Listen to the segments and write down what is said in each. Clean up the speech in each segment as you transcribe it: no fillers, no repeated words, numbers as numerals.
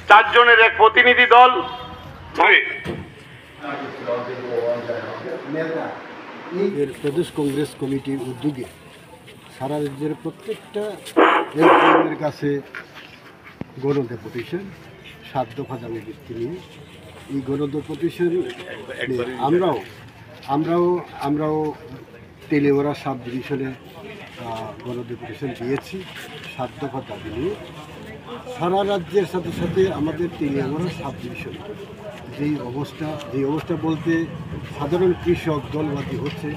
4 জনের এক প্রতিনিধি দল প্রদেশ কংগ্রেস কমিটির উদ্যোগে সারা রাজ্যের প্রত্যেকটা এসডিএমের কাছে গণ ডেপুটেশন 7 দফা দাবি ভিত্তি নিয়ে এই গণ ডেপুটেশন আমরাও তেলিয়ামুড়া সাব ডিভিশনে গণ ডেপুটেশন দিয়েছি 7 দফা দাবি নিয়ে। সারা রাজ্যের সাথে সাথে আমাদের তেলিয়ামুড়া সাব ডিভিশন যেই অবস্থা বলতে সাধারণ কৃষক দলবাজি হচ্ছে,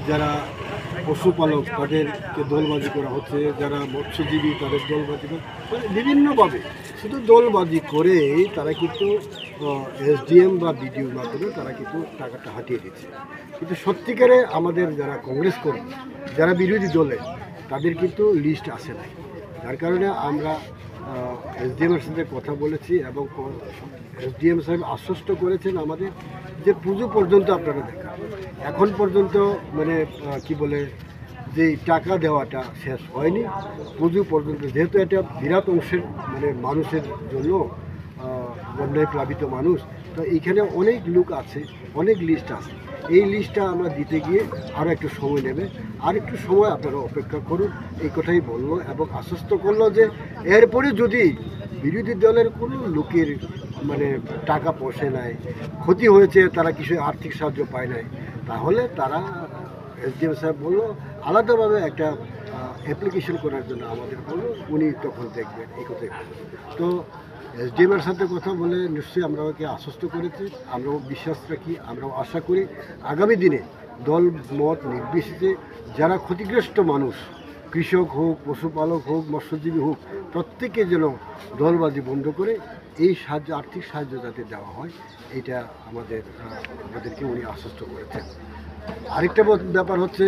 যারা পশুপালক তাদেরকে দলবাজি করা হচ্ছে, যারা মৎস্যজীবী তাদের দলবাজি করে, মানে বিভিন্নভাবে শুধু দলবাজি করেই তারা কিন্তু এসডিএম বা বিডিওর মাধ্যমে তারা কিন্তু টাকাটা হাতিয়ে দিচ্ছে। কিন্তু সত্যিকারে আমাদের যারা কংগ্রেস কর্মী, যারা বিরোধী দলে, তাদের কিন্তু লিস্ট আসে নাই। যার কারণে আমরা এসডিএমের সাথে কথা বলেছি এবং এসডিএম সাহেব আশ্বস্ত করেছেন আমাদের যে পুজো পর্যন্ত আপনারা দেখা, এখন পর্যন্ত মানে কি বলে যে টাকা দেওয়াটা শেষ হয়নি পুজো পর্যন্ত, যেহেতু এটা বিরাট অংশের মানে মানুষের জন্য বন্যায় প্লাবিত মানুষ, তো এইখানে অনেক লোক আছে, অনেক লিস্ট আছে। এই লিস্টটা আমরা দিতে গিয়ে আরও একটু সময় নেবে, আর একটু সময় আপনারা অপেক্ষা করুন, এই কথাই বললো এবং আশ্বস্ত করলো যে এরপরে যদি বিরোধী দলের কোনো লোকের মানে টাকা পয়সা নাই, ক্ষতি হয়েছে, তারা কিছু আর্থিক সাহায্য পায় নাই, তাহলে তারা এসডিএম সাহেব বললো আলাদাভাবে একটা অ্যাপ্লিকেশন করার জন্য আমাদের বললো, উনি তখন দেখবেন, এই কথাই বললো। তো এসডিএমের সাথে কথা বলে নিশ্চয়ই আমরা ওকে আশ্বস্ত করেছি, আমরাও বিশ্বাস রাখি, আমরাও আশা করি আগামী দিনে দল মত নির্বিশেষে যারা ক্ষতিগ্রস্ত মানুষ, কৃষক হোক, পশুপালক হোক, মৎস্যজীবী হোক, প্রত্যেকে যেন দলবাজি বন্ধ করে এই সাহায্য, আর্থিক সাহায্য যাতে দেওয়া হয়, এটা আমাদেরকে উনি আশ্বস্ত করেছেন। আরেকটা ব্যাপার হচ্ছে